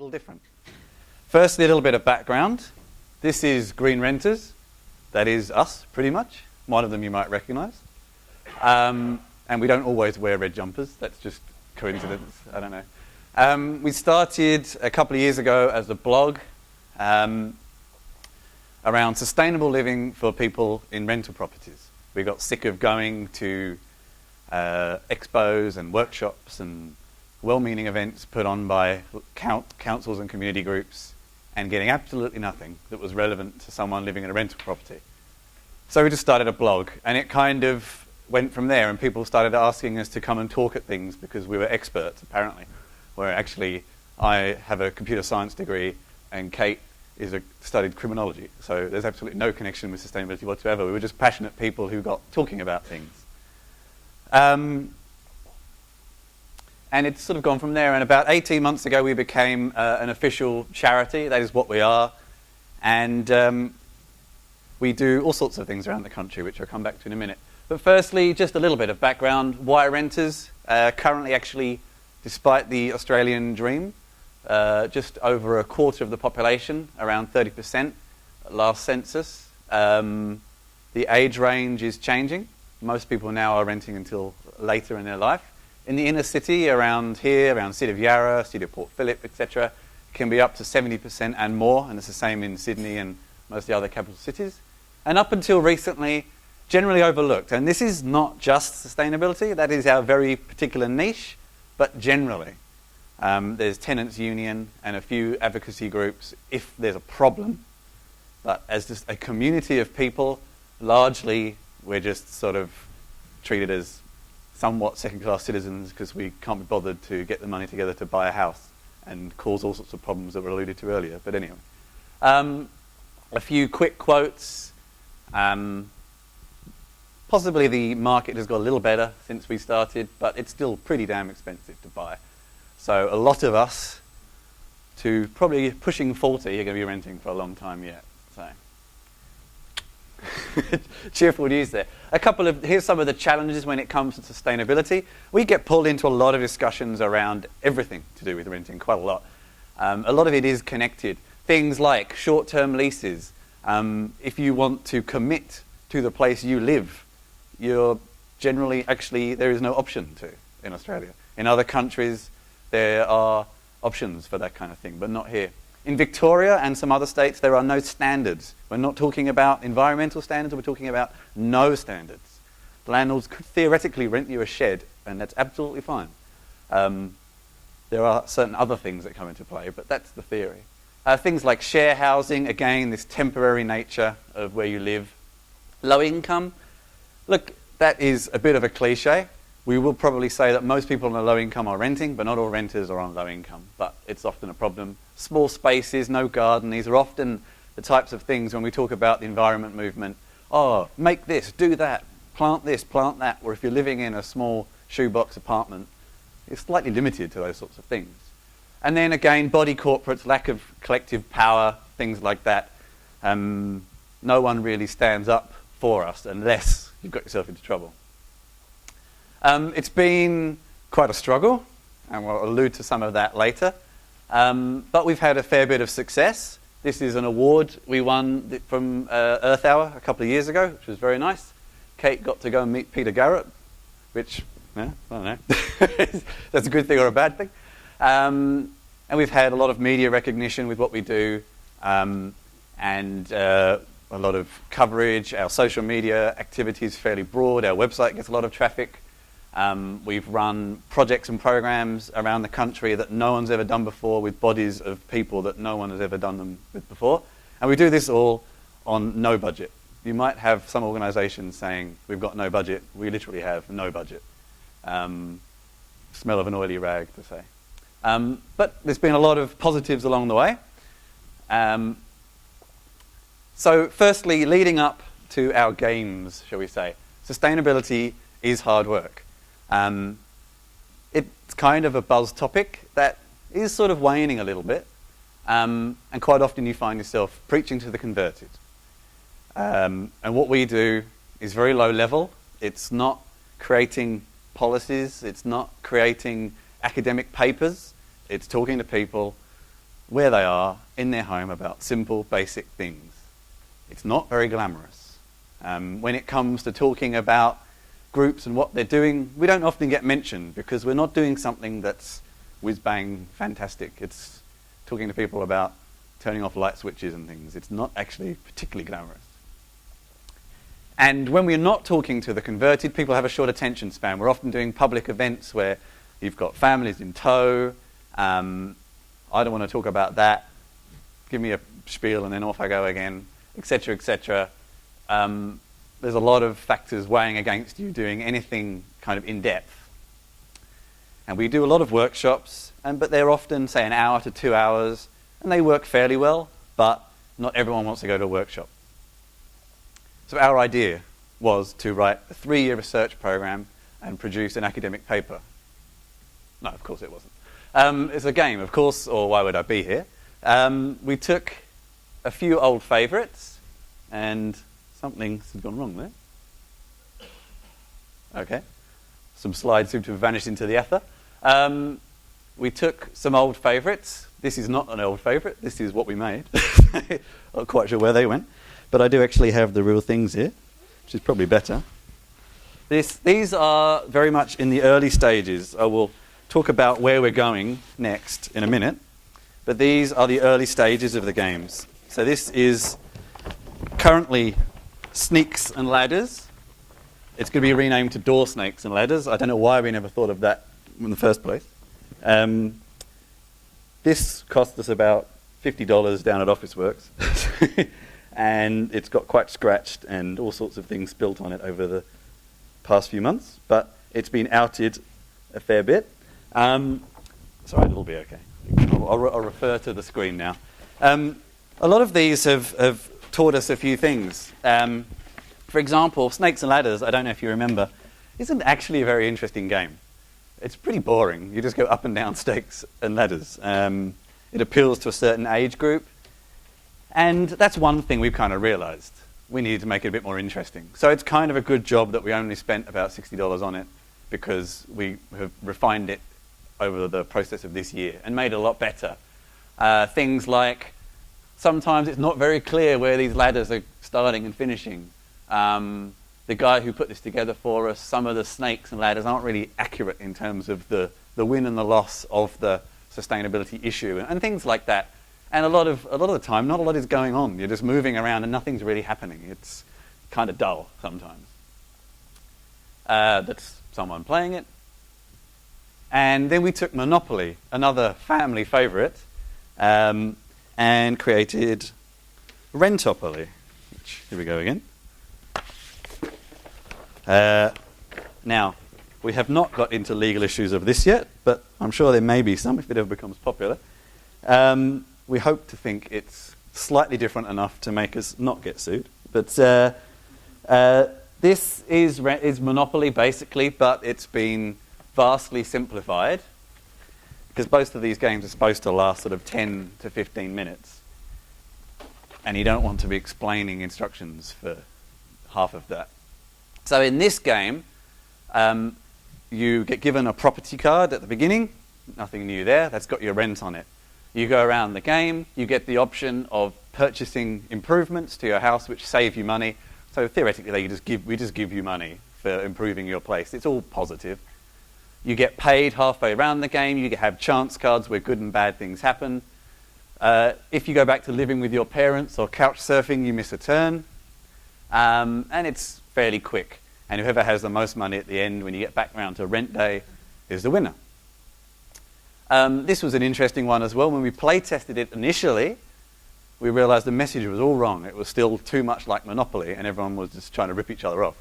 little different. Firstly, a little bit of background. This is Green Renters. That is us, pretty much. One of them you might recognise. And we don't always wear red jumpers. That's just coincidence. I don't know. We started a couple of years ago as a blog around sustainable living for people in rental properties. We got sick of going to expos and workshops and well-meaning events put on by councils and community groups and getting absolutely nothing that was relevant to someone living in a rental property. So we just started a blog, and it kind of went from there, and people started asking us to come and talk at things because we were experts, apparently, where actually I have a computer science degree and Kate studied criminology, so there's absolutely no connection with sustainability whatsoever. We were just passionate people who got talking about things. And it's sort of gone from there, and about 18 months ago we became an official charity. That is what we are. And we do all sorts of things around the country, which I'll come back to in a minute. But firstly, just a little bit of background. Why renters? Currently, actually, despite the Australian dream, just over a quarter of the population, around 30%, last census. The age range is changing. Most people now are renting until later in their life. In the inner city, around here, around City of Yarra, City of Port Phillip, etc., can be up to 70% and more, and it's the same in Sydney and most of the other capital cities. And up until recently, generally overlooked. And this is not just sustainability, that is our very particular niche, but generally. There's tenants' union and a few advocacy groups if there's a problem. But as just a community of people, largely we're just sort of treated as somewhat second-class citizens because we can't be bothered to get the money together to buy a house and cause all sorts of problems that were alluded to earlier. But anyway, a few quick quotes. Possibly the market has got a little better since we started, but it's still pretty damn expensive to buy. So a lot of us, to probably pushing 40, are going to be renting for a long time yet. So cheerful news there. Here's some of the challenges when it comes to sustainability. We get pulled into a lot of discussions around everything to do with renting, quite a lot. A lot of it is connected. Things like short-term leases. If you want to commit to the place you live, you're generally, there is no option to in Australia. In other countries, there are options for that kind of thing, but not here. In Victoria and some other states, there are no standards. We're not talking about environmental standards, we're talking about no standards. Landlords could theoretically rent you a shed, and that's absolutely fine. There are certain other things that come into play, but that's the theory. Things like share housing, again, this temporary nature of where you live. Low income, look, that is a bit of a cliche. We will probably say that most people on a low income are renting, but not all renters are on low income, but it's often a problem. Small spaces, no garden, these are often the types of things when we talk about the environment movement. Oh, make this, do that, plant this, plant that, or if you're living in a small shoebox apartment, it's slightly limited to those sorts of things. And then again, body corporates, lack of collective power, things like that. No one really stands up for us unless you've got yourself into trouble. It's been quite a struggle, and we'll allude to some of that later. But we've had a fair bit of success. This is an award we won from Earth Hour a couple of years ago, which was very nice. Kate got to go and meet Peter Garrett, which, I don't know, that's a good thing or a bad thing. And we've had a lot of media recognition with what we do, and a lot of coverage. Our social media activity is fairly broad. Our website gets a lot of traffic. We've run projects and programs around the country that no one's ever done before with bodies of people that no one has ever done them with before. And we do this all on no budget. You might have some organisations saying, we've got no budget. We literally have no budget. Smell of an oily rag, to say. But there's been a lot of positives along the way. So firstly, leading up to our games, shall we say, sustainability is hard work. It's kind of a buzz topic that is sort of waning a little bit, and quite often you find yourself preaching to the converted. And what we do is very low level. It's not creating policies, it's not creating academic papers, it's talking to people where they are in their home about simple, basic things. It's not very glamorous. When it comes to talking about groups and what they're doing, we don't often get mentioned because we're not doing something that's whiz-bang fantastic. It's talking to people about turning off light switches and things. It's not actually particularly glamorous. And when we're not talking to the converted, people have a short attention span. We're often doing public events where you've got families in tow. I don't want to talk about that. Give me a spiel and then off I go again, etc., etc. There's a lot of factors weighing against you doing anything kind of in-depth. And we do a lot of workshops, but they're often, say, an hour to 2 hours, and they work fairly well, but not everyone wants to go to a workshop. So our idea was to write a 3-year research program and produce an academic paper. No, of course it wasn't. It's a game, of course, or why would I be here? We took a few old favourites, and something's gone wrong there. Okay. Some slides seem to have vanished into the ether. We took some old favourites. This is not an old favourite. This is what we made. I'm not quite sure where they went. But I do actually have the real things here, which is probably better. These are very much in the early stages. I will talk about where we're going next in a minute. But these are the early stages of the games. So this is currently Sneaks and Ladders. It's going to be renamed to Door Snakes and Ladders. I don't know why we never thought of that in the first place. This cost us about $50 down at Officeworks. And it's got quite scratched and all sorts of things spilt on it over the past few months. But it's been outed a fair bit. Sorry, it'll be okay. I'll refer to the screen now. A lot of these have taught us a few things. For example, Snakes and Ladders, I don't know if you remember, isn't actually a very interesting game. It's pretty boring. You just go up and down stakes and ladders. It appeals to a certain age group. And that's one thing we've kind of realised. We needed to make it a bit more interesting. So it's kind of a good job that we only spent about $60 on it because we have refined it over the process of this year and made it a lot better. Things like sometimes it's not very clear where these ladders are starting and finishing. The guy who put this together for us, some of the snakes and ladders aren't really accurate in terms of the win and the loss of the sustainability issue and things like that. And a lot of the time, not a lot is going on. You're just moving around and nothing's really happening. It's kind of dull sometimes. That's someone playing it. And then we took Monopoly, another family favourite, and created Rentopoly. Which, here we go again. Now, we have not got into legal issues of this yet, but I'm sure there may be some if it ever becomes popular. We hope to think it's slightly different enough to make us not get sued. But this is Monopoly, basically, but it's been vastly simplified because both of these games are supposed to last sort of 10 to 15 minutes. And you don't want to be explaining instructions for half of that. So in this game, you get given a property card at the beginning. Nothing new there. That's got your rent on it. You go around the game. You get the option of purchasing improvements to your house, which save you money. So theoretically, we just give you money for improving your place. It's all positive. You get paid halfway around the game. You have chance cards where good and bad things happen. If you go back to living with your parents or couch surfing, you miss a turn. And it's fairly quick. And whoever has the most money at the end, when you get back around to rent day, is the winner. This was an interesting one as well. When we play tested it initially, we realised the message was all wrong. It was still too much like Monopoly, and everyone was just trying to rip each other off.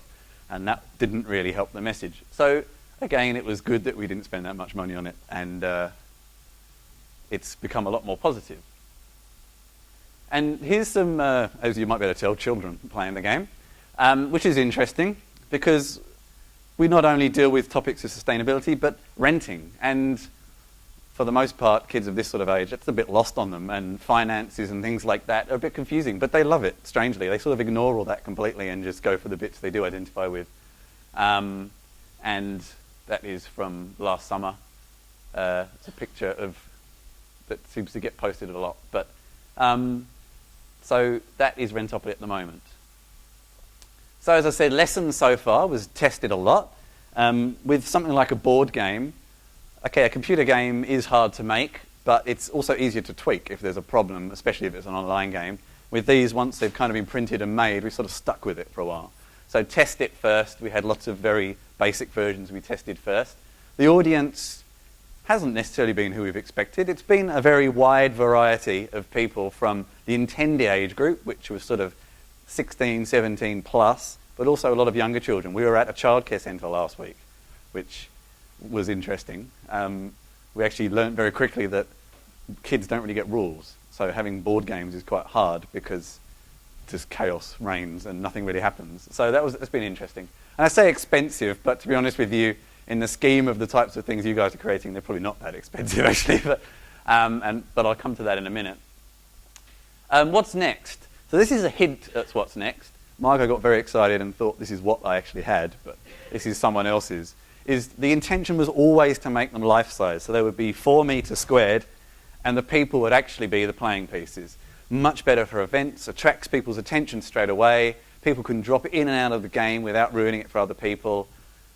And that didn't really help the message. So, again, it was good that we didn't spend that much money on it, and it's become a lot more positive. And here's some, as you might be able to tell, children playing the game, which is interesting because we not only deal with topics of sustainability, but renting. And for the most part, kids of this sort of age, that's a bit lost on them, and finances and things like that are a bit confusing, but they love it, strangely. They sort of ignore all that completely and just go for the bits they do identify with. And that is from last summer. It's a picture of that seems to get posted a lot. But so that is Rentopoly at the moment. So as I said, lessons so far was tested a lot. With something like a board game, okay, a computer game is hard to make, but it's also easier to tweak if there's a problem, especially if it's an online game. With these, once they've kind of been printed and made, we sort of stuck with it for a while. So test it first. We had lots of very basic versions we tested first. The audience hasn't necessarily been who we've expected. It's been a very wide variety of people from the intended age group, which was sort of 16, 17 plus, but also a lot of younger children. We were at a childcare centre last week, which was interesting. We actually learn't very quickly that kids don't really get rules. So having board games is quite hard because just chaos reigns and nothing really happens. So that's been interesting. And I say expensive, but to be honest with you, in the scheme of the types of things you guys are creating, they're probably not that expensive actually. But I'll come to that in a minute. What's next? So this is a hint at what's next. Margot got very excited and thought this is what I actually had, but this is someone else's. The intention was always to make them life-size. So they would be 4 meters squared, and the people would actually be the playing pieces. Much better for events, attracts people's attention straight away. People can drop in and out of the game without ruining it for other people.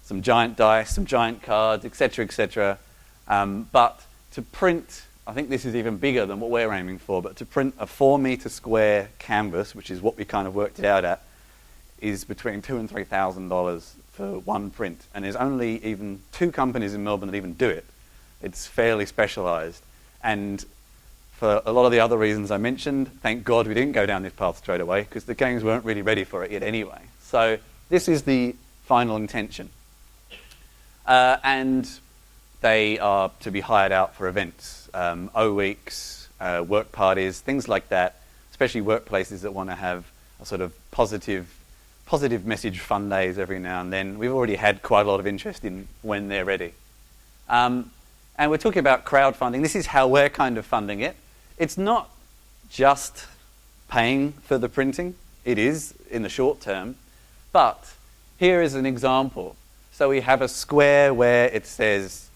Some giant dice, some giant cards, etc., etc. But to print, I think this is even bigger than what we're aiming for, but to print a 4 meter square canvas, which is what we kind of worked it out at, is between $2,000 and $3,000 for one print. And there's only even 2 companies in Melbourne that even do it. It's fairly specialised. And for a lot of the other reasons I mentioned, thank God we didn't go down this path straight away, because the games weren't really ready for it yet anyway. So this is the final intention. And they are to be hired out for events, O-weeks, work parties, things like that, especially workplaces that want to have a sort of positive message fun days every now and then. We've already had quite a lot of interest in when they're ready. And we're talking about crowdfunding. This is how we're kind of funding it. It's not just paying for the printing. It is in the short term. But here is an example. So we have a square where it says,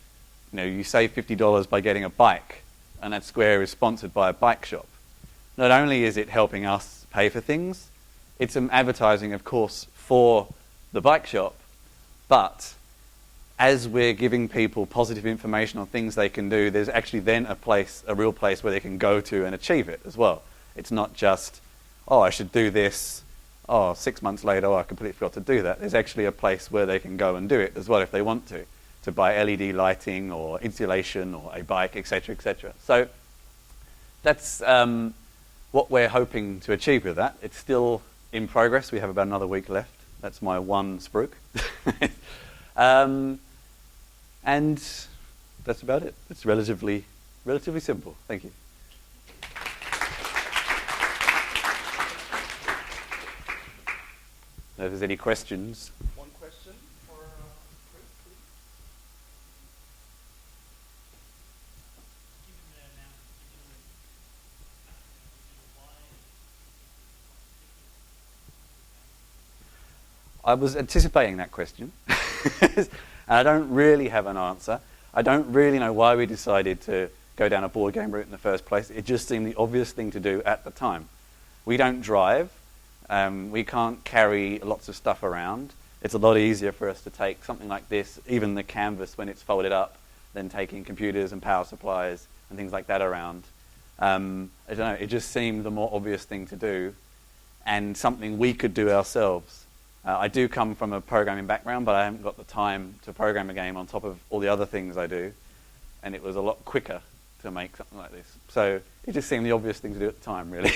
you save $50 by getting a bike, and that square is sponsored by a bike shop. Not only is it helping us pay for things, it's some advertising, of course, for the bike shop, but as we're giving people positive information on things they can do, there's actually then a real place where they can go to and achieve it as well. It's not just, I should do this, 6 months later, I completely forgot to do that. There's actually a place where they can go and do it as well if they want to buy LED lighting or insulation or a bike, etc., etc. So that's what we're hoping to achieve with that. It's still in progress. We have about another week left. That's my one spruik. And that's about it. It's relatively simple. Thank you. If there's any questions. One question for Chris, please. I was anticipating that question. And I don't really have an answer. I don't really know why we decided to go down a board game route in the first place. It just seemed the obvious thing to do at the time. We don't drive. We can't carry lots of stuff around. It's a lot easier for us to take something like this, even the canvas when it's folded up, than taking computers and power supplies and things like that around. I don't know, it just seemed the more obvious thing to do and something we could do ourselves. I do come from a programming background, but I haven't got the time to program a game on top of all the other things I do, and it was a lot quicker to make something like this. So it just seemed the obvious thing to do at the time, really.